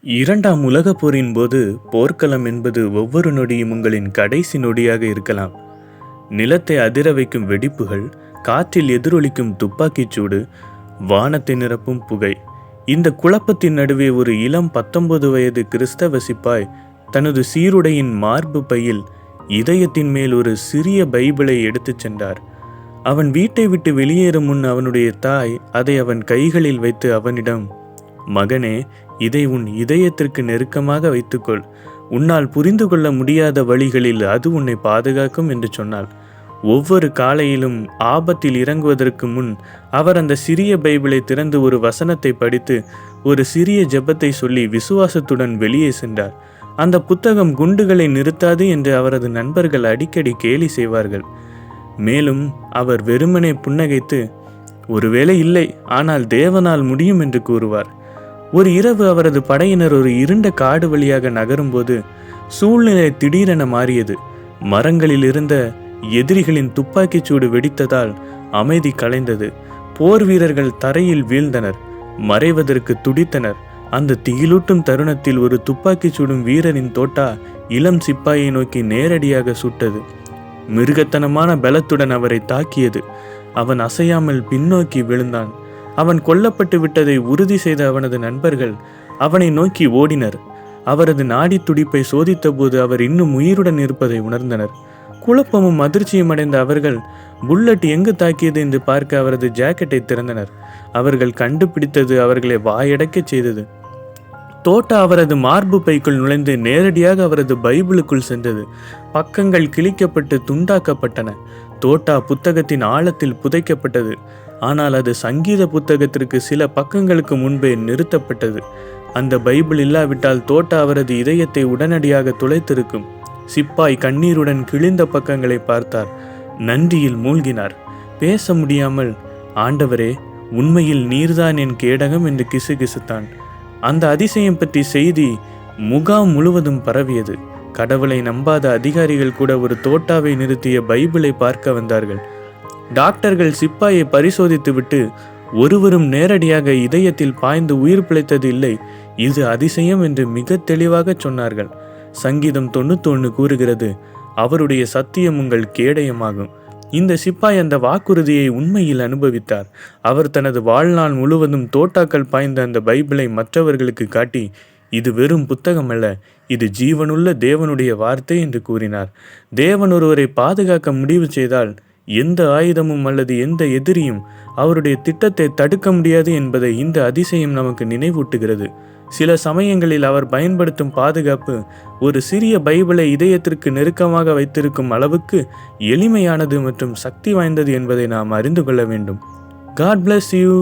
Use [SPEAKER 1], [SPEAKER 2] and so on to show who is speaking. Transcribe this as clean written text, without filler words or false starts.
[SPEAKER 1] இரண்டாம் உலகப் போரின் போது போர்க்களம் என்பது ஒவ்வொரு நொடியும் உங்களின் கடைசி நொடியாக இருக்கலாம். நிலத்தை அதிர வைக்கும் வெடிப்புகள், காற்றில் எதிரொலிக்கும் துப்பாக்கிச் சூடு, வானத்தை நிரப்பும் புகை. இந்த குழப்பத்தின் நடுவே ஒரு இளம் 19 வயது கிறிஸ்தவ சிப்பாய் தனது சீருடையின் மார்பு பையில் இதயத்தின் மேல் ஒரு சிறிய பைபிளை எடுத்துச் சென்றார். அவன் வீட்டை விட்டு வெளியேறும் முன் அவனுடைய தாய் அதை அவன் கைகளில் வைத்து அவனிடம், "மகனே, இதை உன் இதயத்திற்கு நெருக்கமாக வைத்துக்கொள். உன்னால் புரிந்து கொள்ள முடியாத வழிகளில் அது உன்னை பாதுகாக்கும்" என்று சொன்னாள். ஒவ்வொரு காலையிலும் ஆபத்தில் இறங்குவதற்கு முன் அவர் அந்த சிறிய பைபிளை திறந்து ஒரு வசனத்தை படித்து ஒரு சிறிய ஜெபத்தை சொல்லி விசுவாசத்துடன் வெளியே சென்றார். அந்த புத்தகம் குண்டுகளை நிறுத்தாது என்று அவரது நண்பர்கள் அடிக்கடி கேலி செய்வார்கள். மேலும் அவர் வெறுமனே புன்னகைத்து, "ஒருவேளை இல்லை, ஆனால் தேவனால் முடியும்" என்று கூறுவார். ஒரு இரவு அவரது படையினர் ஒரு இருண்ட காடு வழியாக நகரும்போது சூழ்நிலை திடீரென மாறியது. மரங்களில் இருந்த எதிரிகளின் துப்பாக்கிச் சூடு வெடித்ததால் அமைதி கலைந்தது. போர் வீரர்கள் தரையில் வீழ்ந்தனர், மறைவதற்கு துடித்தனர். அந்த திகிலூட்டும் தருணத்தில் ஒரு துப்பாக்கிச் சூடும் வீரரின் தோட்டா இளம் சிப்பாயை நோக்கி நேரடியாக சுட்டது. மிருகத்தனமான பலத்துடன் அவரை தாக்கியது. அவன் அசையாமல் பின்னோக்கி விழுந்தான். அவன் கொல்லப்பட்டு விட்டதை உறுதி செய்த அவனது நண்பர்கள் அவனை நோக்கி ஓடினர். அவரது நாடி துடிப்பை சோதித்த போது அவர் இன்னும் உயிருடன் இருப்பதை உணர்ந்தனர். குழப்பமும் அதிர்ச்சியும் அடைந்த அவர்கள் புல்லட் எங்கு தாக்கியது என்று பார்க்க அவரது ஜாக்கெட்டை திறந்தனர். அவர்கள் கண்டுபிடித்தது அவர்களை வாயடைக்கச் செய்தது. தோட்டா அவரது மார்பு பைக்குள் நுழைந்து நேரடியாக அவரது பைபிளுக்குள் சென்றது. பக்கங்கள் கிழிக்கப்பட்டு துண்டாக்கப்பட்டன. தோட்டா புத்தகத்தின் ஆழத்தில் புதைக்கப்பட்டது. ஆனால் அது சங்கீத புத்தகத்திற்கு சில பக்கங்களுக்கு முன்பே நிறுத்தப்பட்டது. அந்த பைபிள் இல்லாவிட்டால் தோட்டா அவரது இதயத்தை உடனடியாக துளைத்திருக்கும். சிப்பாய் கண்ணீருடன் கிழிந்த பக்கங்களை பார்த்தார். நன்றியில் மூழ்கினார். பேச முடியாமல், "ஆண்டவரே, உண்மையில் நீர்தான் என் கேடகம்" என்று கிசுகிசுத்தான். அந்த அதிசயம் பற்றி செய்தி முகாம் முழுவதும் பரவியது. கடவுளை நம்பாத அதிகாரிகள் கூட ஒரு தோட்டாவை நிறுத்திய பைபிளை பார்க்க வந்தார்கள். டாக்டர்கள் சிப்பாயை பரிசோதித்துவிட்டு ஒருவரும் நேரடியாக இதயத்தில் பாய்ந்து உயிர் பிழைத்தது இல்லை, இது அதிசயம் என்று மிக தெளிவாக சொன்னார்கள். சங்கீதம் 91 கூறுகிறது, "அவருடைய சத்தியம் உங்கள் கேடயமாகும்." இந்த சிப்பாய் அந்த வாக்குறுதியை உண்மையில் அனுபவித்தார். அவர் தனது வாழ்நாள் முழுவதும் தோட்டாக்கள் பாய்ந்த அந்த பைபிளை மற்றவர்களுக்கு காட்டி, "இது வெறும் புத்தகம் அல்ல, இது ஜீவனுள்ள தேவனுடைய வார்த்தை" என்று கூறினார். தேவன் ஒருவரை பாதுகாக்க முடிவு செய்தால் எந்த ஆயுதமும் அல்லது எந்த எதிரியும் அவருடைய திட்டத்தை தடுக்க முடியாது என்பதை இந்த அதிசயம் நமக்கு நினைவூட்டுகிறது. சில சமயங்களில் அவர் பயன்படுத்தும் பாதுகாப்பு ஒரு சிறிய பைபிளை இதயத்திற்கு நெருக்கமாக வைத்திருக்கும் அளவுக்கு எளிமையானது மற்றும் சக்தி வாய்ந்தது என்பதை நாம் அறிந்து கொள்ள வேண்டும். God bless you.